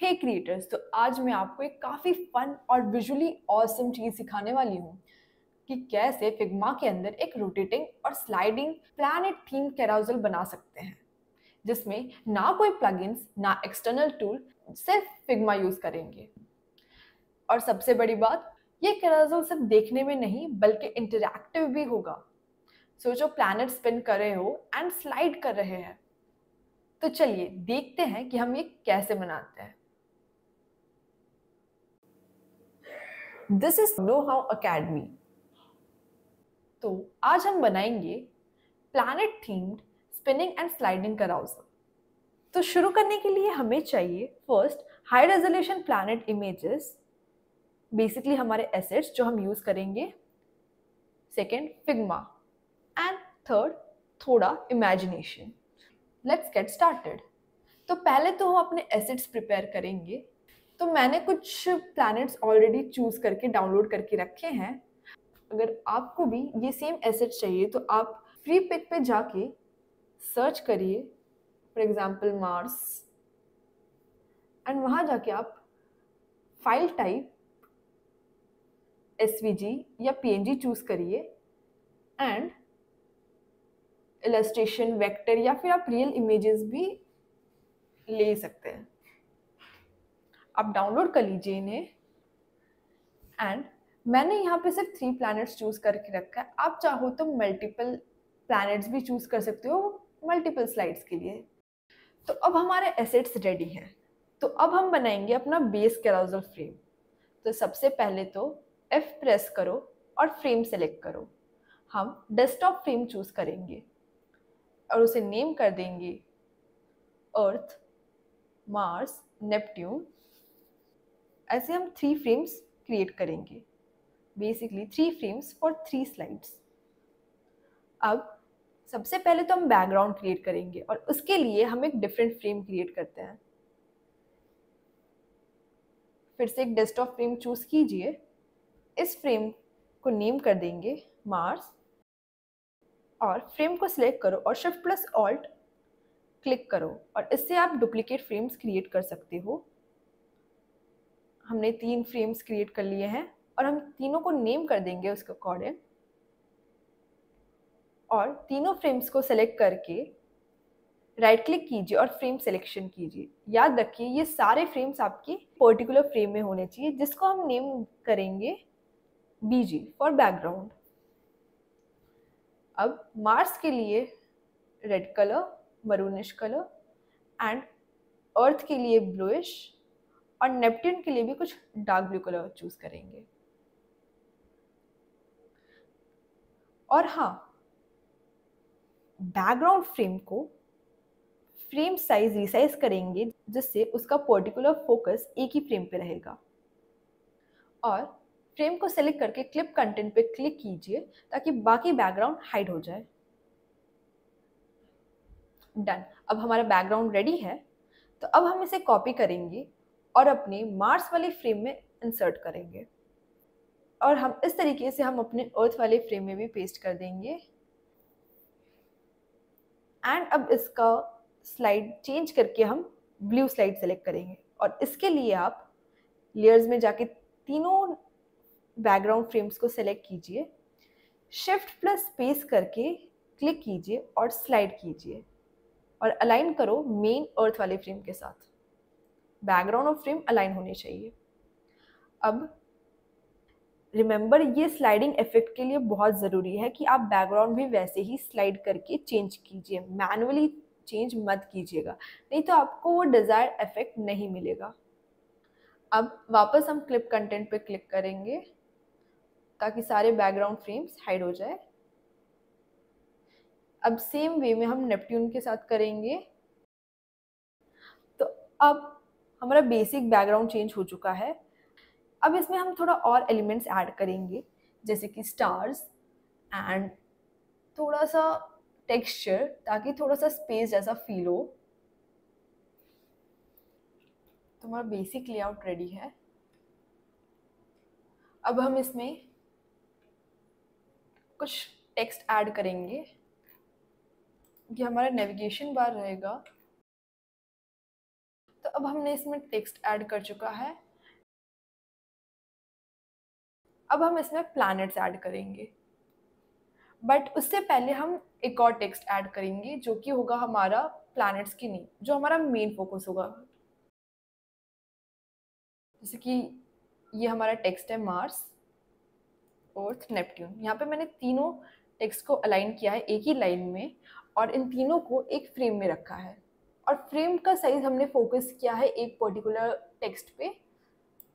हे creators, तो आज मैं आपको एक काफ़ी फन और विजुअली ऑसम चीज़ सिखाने वाली हूँ कि कैसे फिग्मा के अंदर एक रोटेटिंग और स्लाइडिंग प्लैनेट थीम कैरोसेल बना सकते हैं, जिसमें ना कोई प्लगइन्स ना एक्सटर्नल टूल, सिर्फ फिग्मा यूज़ करेंगे। और सबसे बड़ी बात, ये कैरोसेल सिर्फ देखने में नहीं बल्कि इंटरैक्टिव भी होगा। सोचो प्लैनेट स्पिन कर रहे हो एंड स्लाइड कर रहे हैं। तो चलिए देखते हैं कि हम ये कैसे बनाते हैं। This is know how academy. तो आज हम बनाएंगे planet themed spinning and sliding carousel. तो शुरू करने के लिए हमें चाहिए first high resolution planet images, basically हमारे एसेट्स जो हम यूज करेंगे। सेकेंड फिग्मा एंड थर्ड थोड़ा इमेजिनेशन। Let's get started. तो पहले तो हम अपने एसेट्स प्रिपेयर करेंगे। तो मैंने कुछ प्लैनेट्स ऑलरेडी चूज करके डाउनलोड करके रखे हैं। अगर आपको भी ये सेम एसेट्स चाहिए तो आप फ्री पिक पे जाके सर्च करिए, फॉर एग्जांपल मार्स, एंड वहाँ जाके आप फाइल टाइप SVG या PNG चूज करिए एंड इलस्ट्रेशन वेक्टर या फिर आप रियल इमेजेस भी ले सकते हैं। आप डाउनलोड कर लीजिए इन्हें। एंड मैंने यहाँ पे सिर्फ 3 प्लैनेट्स चूज करके रखा है। आप चाहो तो मल्टीपल प्लैनेट्स भी चूज कर सकते हो मल्टीपल स्लाइड्स के लिए। तो अब हमारे एसेट्स रेडी हैं। तो अब हम बनाएंगे अपना बेस कैरोसेल फ्रेम। तो सबसे पहले तो F प्रेस करो और फ्रेम सेलेक्ट करो। हम डेस्कटॉप फ्रेम चूज करेंगे और उसे नेम कर देंगे अर्थ, मार्स, नेपट्यून। ऐसे हम 3 फ्रेम्स क्रिएट करेंगे, बेसिकली 3 फ्रेम्स फॉर 3 स्लाइड्स। अब सबसे पहले तो हम बैकग्राउंड क्रिएट करेंगे और उसके लिए हम एक डिफरेंट फ्रेम क्रिएट करते हैं। फिर से एक डेस्कटॉप फ्रेम चूज कीजिए। इस फ्रेम को नेम कर देंगे मार्स और फ्रेम को सिलेक्ट करो और शिफ्ट प्लस ऑल्ट क्लिक करो और इससे आप डुप्लीकेट फ्रेम्स क्रिएट कर सकते हो। हमने 3 फ्रेम्स क्रिएट कर लिए हैं और हम तीनों को नेम कर देंगे उसके अकॉर्डिंग। और तीनों फ्रेम्स को सेलेक्ट करके राइट क्लिक कीजिए और फ्रेम सिलेक्शन कीजिए। याद रखिए ये सारे फ्रेम्स आपके पर्टिकुलर फ्रेम में होने चाहिए, जिसको हम नेम करेंगे BG फॉर बैकग्राउंड। अब मार्स के लिए red colour, maroonish colour and earth के लिए ब्लूइश और नेपट्यून के लिए भी कुछ डार्क ब्लू कलर चूज करेंगे। और हाँ, बैकग्राउंड फ्रेम को फ्रेम साइज रिसाइज करेंगे जिससे उसका पर्टिकुलर फोकस एक ही फ्रेम पे रहेगा। और फ्रेम को सेलेक्ट करके क्लिप कंटेंट पे क्लिक कीजिए ताकि बाकी बैकग्राउंड हाइड हो जाए। डन। अब हमारा बैकग्राउंड रेडी है। तो अब हम इसे कॉपी करेंगे और अपने मार्स वाले फ्रेम में इंसर्ट करेंगे और हम इस तरीके से हम अपने अर्थ वाले फ्रेम में भी पेस्ट कर देंगे। एंड अब इसका स्लाइड चेंज करके हम ब्लू स्लाइड सेलेक्ट करेंगे और इसके लिए आप लेयर्स में जाके तीनों बैकग्राउंड फ्रेम्स को सेलेक्ट कीजिए, शिफ्ट प्लस स्पेस करके क्लिक कीजिए और स्लाइड कीजिए और अलाइन करो मेन अर्थ वाले फ्रेम के साथ। बैकग्राउंड और फ्रेम अलाइन होने चाहिए। अब रिमेंबर, ये स्लाइडिंग इफेक्ट के लिए बहुत ज़रूरी है कि आप बैकग्राउंड भी वैसे ही स्लाइड करके चेंज कीजिए, मैनुअली चेंज मत कीजिएगा, नहीं तो आपको वो डिज़ायर्ड इफेक्ट नहीं मिलेगा। अब वापस हम क्लिप कंटेंट पे क्लिक करेंगे ताकि सारे बैकग्राउंड फ्रेम्स हाइड हो जाए। अब सेम वे में हम नेपट्यून के साथ करेंगे। तो अब हमारा बेसिक बैकग्राउंड चेंज हो चुका है। अब इसमें हम थोड़ा और एलिमेंट्स ऐड करेंगे, जैसे कि स्टार्स एंड थोड़ा सा टेक्सचर, ताकि थोड़ा सा स्पेस जैसा फील हो। तो हमारा बेसिक लेआउट रेडी है। अब हम इसमें कुछ टेक्स्ट ऐड करेंगे। ये हमारा नेविगेशन बार रहेगा। तो अब हमने इसमें टेक्स्ट ऐड कर चुका है। अब हम इसमें प्लैनेट्स ऐड करेंगे, बट उससे पहले हम एक और टेक्स्ट ऐड करेंगे जो कि होगा हमारा प्लैनेट्स की नींव, जो हमारा मेन फोकस होगा। जैसे कि ये हमारा टेक्स्ट है मार्स, अर्थ, नेपट्यून। यहाँ पे मैंने तीनों टेक्स्ट को अलाइन किया है एक ही लाइन में, और इन तीनों को एक फ्रेम में रखा है, और फ्रेम का साइज हमने फोकस किया है एक पर्टिकुलर टेक्स्ट पे,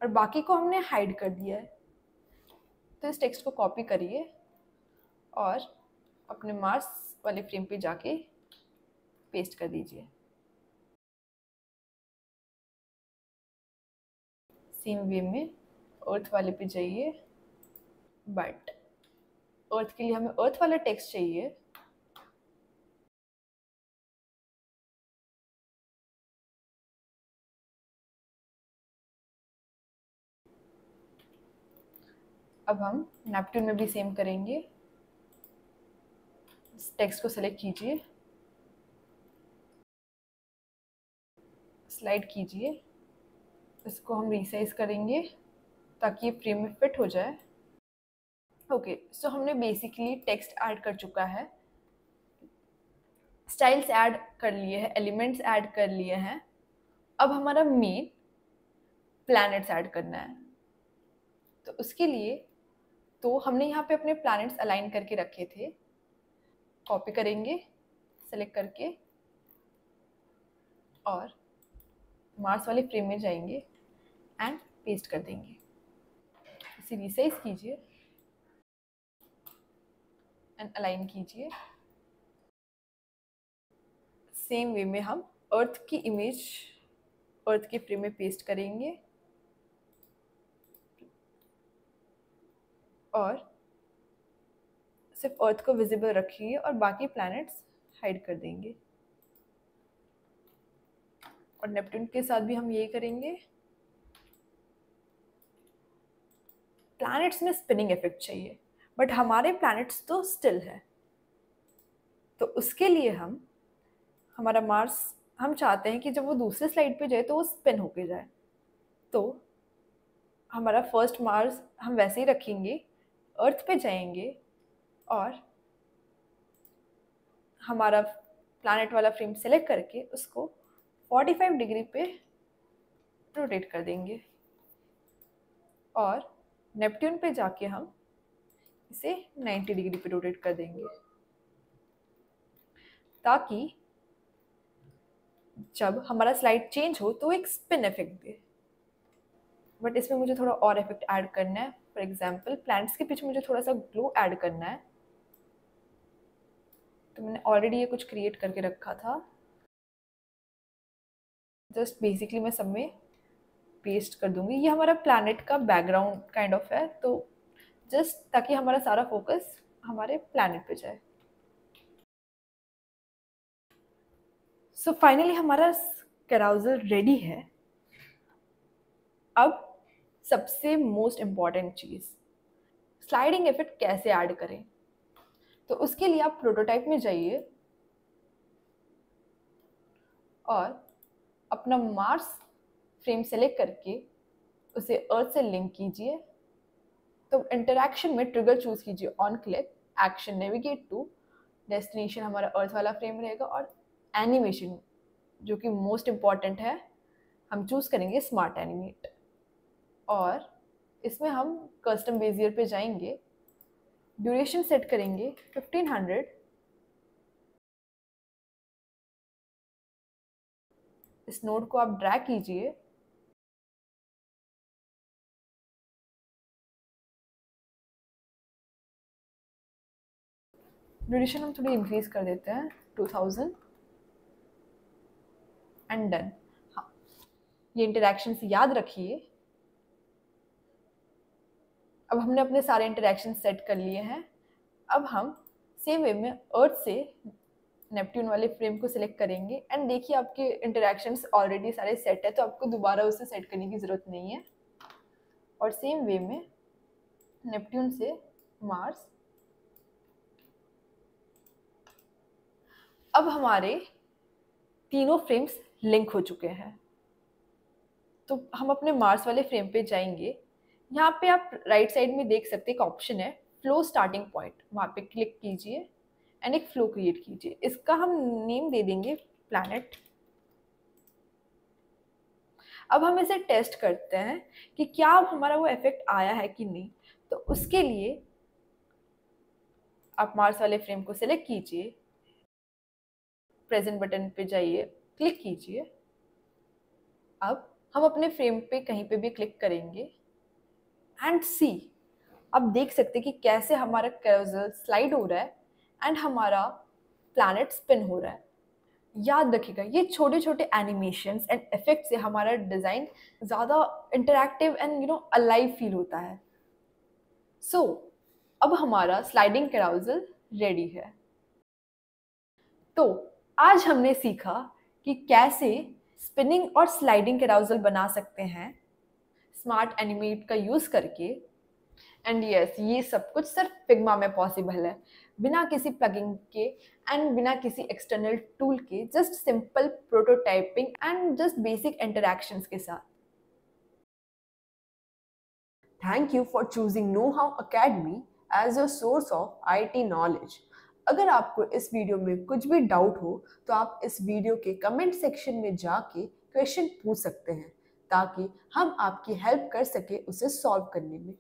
और बाकी को हमने हाइड कर दिया है। तो इस टेक्स्ट को कॉपी करिए और अपने मार्स वाले फ्रेम पे जाके पेस्ट कर दीजिए। सेम वे में अर्थ वाले पे जाइए, बट अर्थ के लिए हमें अर्थ वाला टेक्स्ट चाहिए। अब हम नेपट्यून में भी सेम करेंगे। इस टेक्स्ट को सेलेक्ट कीजिए, स्लाइड कीजिए, इसको हम रिसाइज करेंगे ताकि ये फ्रेम में फिट हो जाए। ओके, सो हमने बेसिकली टेक्स्ट ऐड कर चुका है, स्टाइल्स ऐड कर लिए हैं, एलिमेंट्स ऐड कर लिए हैं। अब हमारा मेन प्लैनेट्स ऐड करना है। तो उसके लिए तो हमने यहाँ पे अपने प्लैनेट्स अलाइन करके रखे थे, कॉपी करेंगे सेलेक्ट करके और मार्स वाले फ्रेम में जाएंगे एंड पेस्ट कर देंगे। इसे रिसाइज कीजिए एंड अलाइन कीजिए। सेम वे में हम अर्थ की इमेज अर्थ के फ्रेम में पेस्ट करेंगे और सिर्फ अर्थ को विजिबल रखिए और बाकी प्लैनेट्स हाइड कर देंगे। और नेपट्यून के साथ भी हम यही करेंगे। प्लैनेट्स में स्पिनिंग इफेक्ट चाहिए, बट हमारे प्लैनेट्स तो स्टिल है, तो उसके लिए हम हमारा मार्स हम चाहते हैं कि जब वो दूसरे स्लाइड पे जाए तो वो स्पिन होके जाए। तो हमारा फर्स्ट मार्स हम वैसे ही रखेंगे, अर्थ पे जाएंगे और हमारा प्लैनेट वाला फ्रेम सेलेक्ट करके उसको 45 डिग्री पे रोटेट कर देंगे, और नेपट्यून पे जाके हम इसे 90 डिग्री पे रोटेट कर देंगे ताकि जब हमारा स्लाइड चेंज हो तो एक स्पिन इफेक्ट दे। बट इसमें मुझे थोड़ा और इफेक्ट ऐड करना है। फॉर एग्जांपल प्लांट्स के पीछे मुझे थोड़ा सा ग्लो ऐड करना है, तो मैंने ऑलरेडी ये कुछ क्रिएट करके रखा था। जस्ट बेसिकली मैं सब में पेस्ट कर दूंगी। ये हमारा प्लैनेट का बैकग्राउंड काइंड ऑफ है, तो जस्ट ताकि हमारा सारा फोकस हमारे प्लैनेट पे जाए। सो फाइनली हमारा कैराउजल रेडी है। अब सबसे मोस्ट इम्पॉर्टेंट चीज़, स्लाइडिंग इफेक्ट कैसे ऐड करें। तो उसके लिए आप प्रोटोटाइप में जाइए और अपना मार्स फ्रेम सेलेक्ट करके उसे अर्थ से लिंक कीजिए। तो इंटरैक्शन में ट्रिगर चूज कीजिए on click, action navigate to, destination हमारा अर्थ वाला फ्रेम रहेगा, और एनिमेशन जो कि मोस्ट इम्पॉर्टेंट है हम चूज करेंगे स्मार्ट एनिमेट। और इसमें हम कस्टम बेजियर पे जाएंगे, ड्यूरेशन सेट करेंगे 1500, इस नोड को आप ड्रैग कीजिए ड्यूरेशन हम थोड़ी इंक्रीज कर देते हैं 2000 एंड डन। हाँ, ये इंटरैक्शन याद रखिए। अब हमने अपने सारे इंटरैक्शन सेट कर लिए हैं। अब हम सेम वे में अर्थ से नेपट्यून वाले फ्रेम को सिलेक्ट करेंगे एंड देखिए आपके इंटरैक्शंस ऑलरेडी सारे सेट है, तो आपको दोबारा उसे सेट करने की ज़रूरत नहीं है। और सेम वे में नेपट्यून से मार्स। अब हमारे तीनों फ्रेम्स लिंक हो चुके हैं। तो हम अपने मार्स वाले फ्रेम पे जाएंगे। यहाँ पे आप राइट साइड में देख सकते हैं एक ऑप्शन है फ्लो स्टार्टिंग पॉइंट, वहाँ पे क्लिक कीजिए एंड एक फ्लो क्रिएट कीजिए। इसका हम नेम दे देंगे प्लैनेट। अब हम इसे टेस्ट करते हैं कि क्या अब हमारा वो इफेक्ट आया है कि नहीं। तो उसके लिए आप मार्स वाले फ्रेम को सिलेक्ट कीजिए, प्रेजेंट बटन पे जाइए, क्लिक कीजिए। अब हम अपने फ्रेम पे कहीं पे भी क्लिक करेंगे एंड सी, अब देख सकते हैं कि कैसे हमारा कर्सर स्लाइड हो रहा है एंड हमारा प्लैनेट स्पिन हो रहा है। याद रखिएगा ये छोटे छोटे एनिमेशंस एंड इफेक्ट से हमारा डिज़ाइन ज़्यादा इंटरैक्टिव एंड अलाइव फील होता है। सो अब हमारा स्लाइडिंग कैराउजल रेडी है। तो आज हमने सीखा कि कैसे स्पिनिंग और स्लाइडिंग कैराउजल बना सकते हैं स्मार्ट एनिमेट का यूज़ करके। एंड यस, ये सब कुछ सिर्फ फिग्मा में पॉसिबल है, बिना किसी प्लगइन के एंड बिना किसी एक्सटर्नल टूल के, just simple prototyping and just basic interactions के साथ। Thank you for choosing Know How Academy as your source of IT knowledge. अगर आपको इस वीडियो में कुछ भी डाउट हो तो आप इस वीडियो के कमेंट सेक्शन में जाके क्वेश्चन पूछ सकते हैं ताकि हम आपकी हेल्प कर सके उसे सॉल्व करने में।